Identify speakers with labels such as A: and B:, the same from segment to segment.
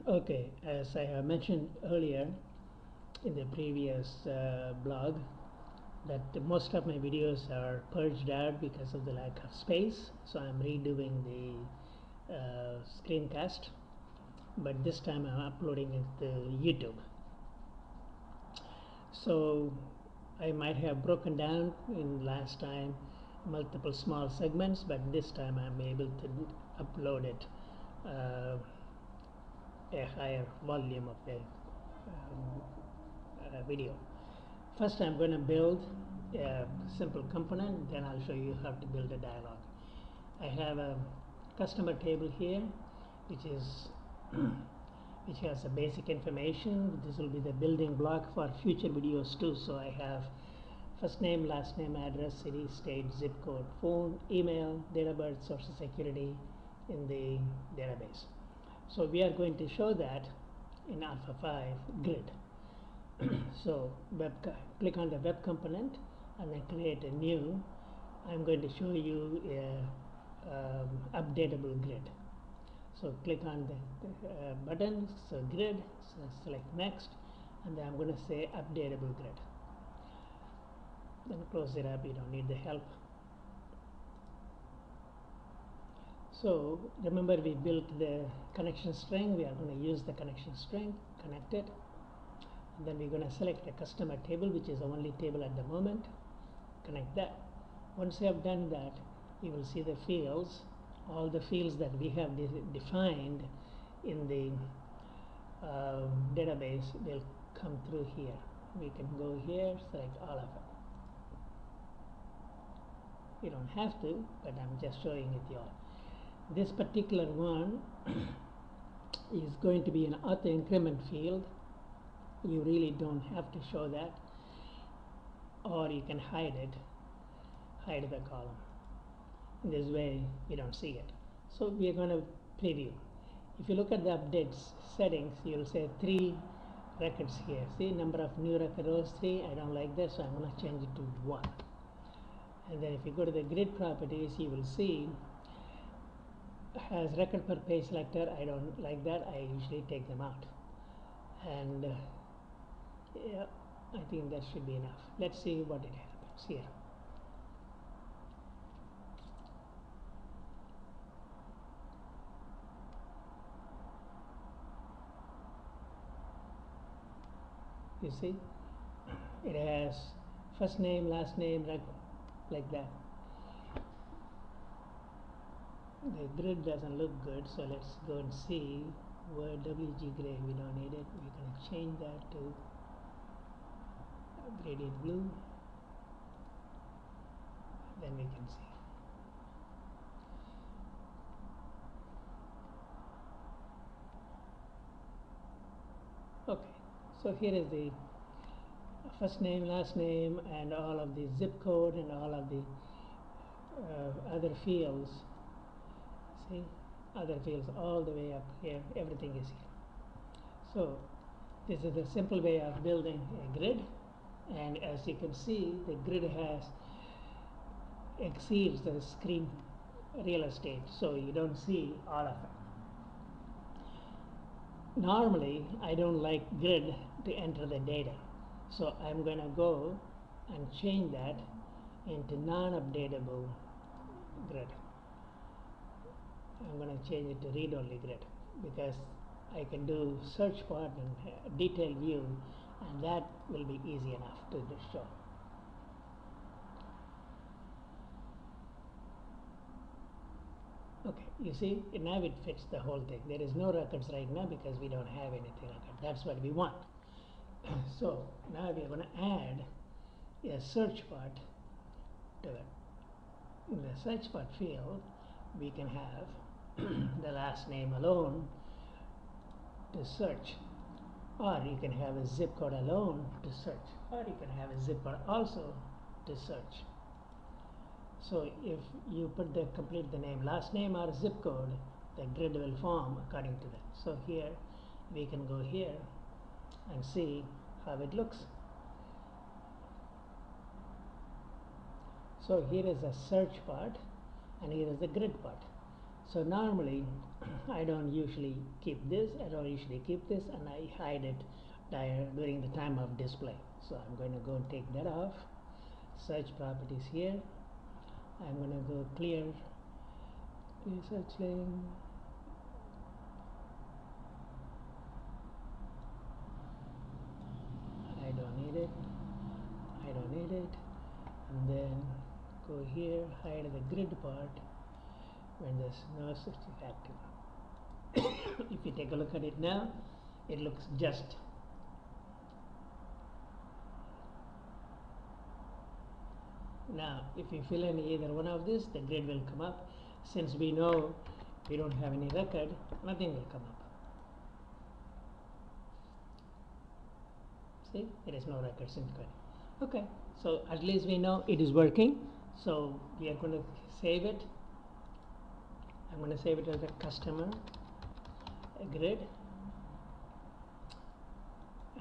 A: Okay, as I have mentioned earlier in the previous blog, that most of my videos are purged out because of the lack of space, so I'm redoing the screencast, but this time I'm uploading it to YouTube. So I might have broken down in last time multiple small segments, but this time I'm able to upload it a higher volume of the video. First I'm going to build a simple component, then I'll show you how to build a dialog. I have a customer table here which is which has a basic information. This will be the building block for future videos too. So I have first name, last name, address, city, state, zip code, phone, email, date of birth, social security in the database. So we are going to show that in Alpha 5 grid. So click on the web component and then create a new. I'm going to show you a updatable grid. So click on the button, so grid, so select next, and then I'm going to say updatable grid. Then close it up, you don't need the help. So remember we built the connection string, we are going to use the connection string, connect it. And then we're going to select a customer table, which is the only table at the moment, connect that. Once you have done that, you will see the fields, all the fields that we have defined in the database will come through here. We can go here, select all of it. You don't have to, but I'm just showing it to you all. This particular one is going to be an auto increment field. You really don't have to show that, or you can hide it, hide the column. In this way you don't see it. So we are going to preview. If you look at the updates settings, you'll say 3 records here. See, number of new record rows 3. I don't like that, so I'm going to change it to 1. And then if you go to the grid properties, you will see has record per page selector. I don't like that. I usually take them out. And yeah, I think that should be enough. Let's see what it happens here. You see, it has first name, last name, like that. The grid doesn't look good, so let's go and see where WG gray, we don't need it. We're going to change that to gradient blue, then we can see. Okay, so here is the first name, last name, and all of the zip code and all of the other fields. See, other fields all the way up here, everything is here. So this is a simple way of building a grid, and as you can see, the grid exceeds the screen real estate, so you don't see all of it. Normally I don't like grid to enter the data, so I'm going to go and change that into non-updatable grid. I'm going to change it to read-only grid because I can do search part and detailed view, and that will be easy enough to show. Okay, you see, now it fits the whole thing. There is no records right now because we don't have anything like that. That's what we want. So now we are going to add a search part to it. In the search part field, we can have the last name alone to search, or you can have a zip code alone to search, or you can have a zip code also to search. So if you complete the name, last name, or zip code, the grid will form according to that. So here we can go here and see how it looks. So here is a search part and here is the grid part. So normally I don't usually keep this, and I hide it during the time of display. So I'm going to go and take that off. Search properties here. I'm going to go clear searching. I don't need it. I don't need it. And then go here, hide the grid part when there's no such active. If you take a look at it now, it looks just. Now, if you fill in either one of these, the grid will come up. Since we know we don't have any record, nothing will come up. See, there is no record since query. Okay, so at least we know it is working. So we are going to save it. I'm going to save it as a customer grid,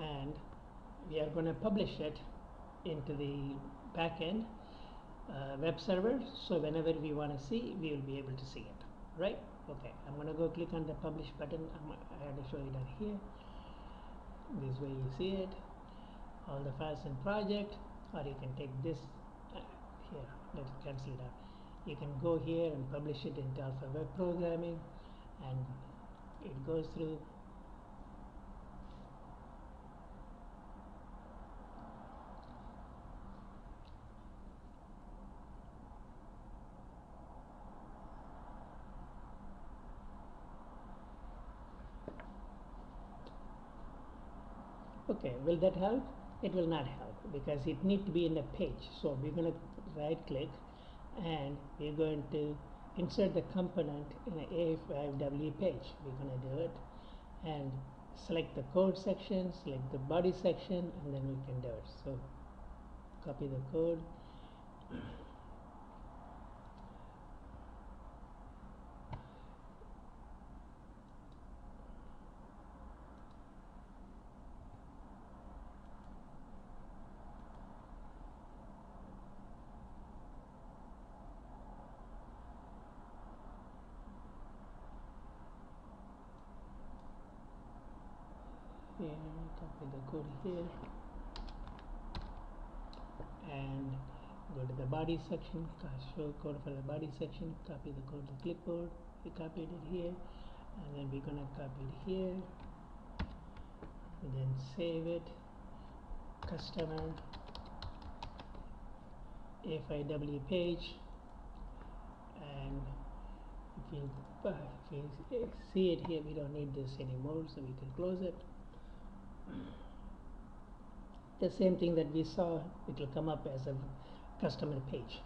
A: and we are going to publish it into the backend web server, so whenever we want to see, we will be able to see it, right? Okay, I'm going to go click on the publish button. I had to show you that here. This way you see it, all the files in project, or you can take this here. Let's cancel it out. You can go here and publish it into Alpha Web Programming, and it goes through. Okay, will that help? It will not help because it needs to be in a page. So we're going to right click and we're going to insert the component in an A5W page. We're going to do it and select the code section, select the body section, and then we can do it. So copy the code. Here, copy the code here and go to the body section, show code for the body section, copy the code to clipboard. We copied it here, and then we're gonna copy it here, and then save it, customer A5W page, and if you see it here, we don't need this anymore, so we can close it. The same thing that we saw, it will come up as a customer page.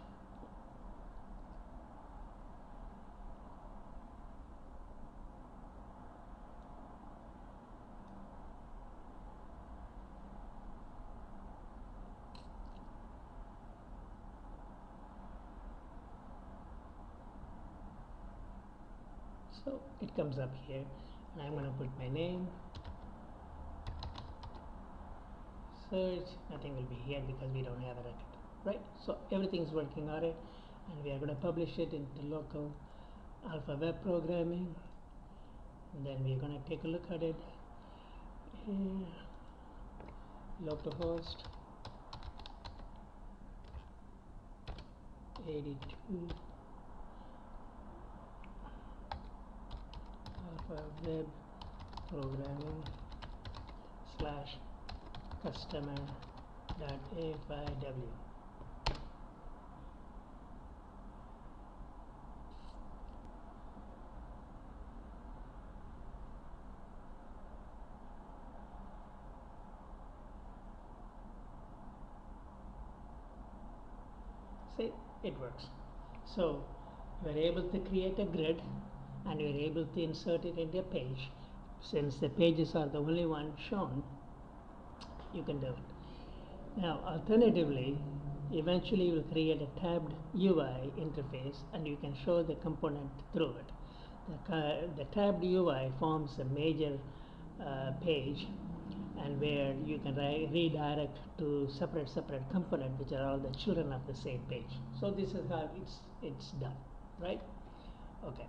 A: So it comes up here, and I'm going to put my name, search. Nothing will be here because we don't have a record, right? So everything is working on it, and we are going to publish it into local Alpha Web Programming, and then we're going to take a look at it here, localhost 82 Alpha Web Programming / customer.a5w. See, it works. So you are able to create a grid and you are able to insert it into a page. Since the pages are the only one shown, you can do it. Now alternatively, eventually you will create a tabbed UI interface and you can show the component through it. The tabbed UI forms a major page, and where you can redirect to separate component which are all the children of the same page. So this is how it's done, right? Okay.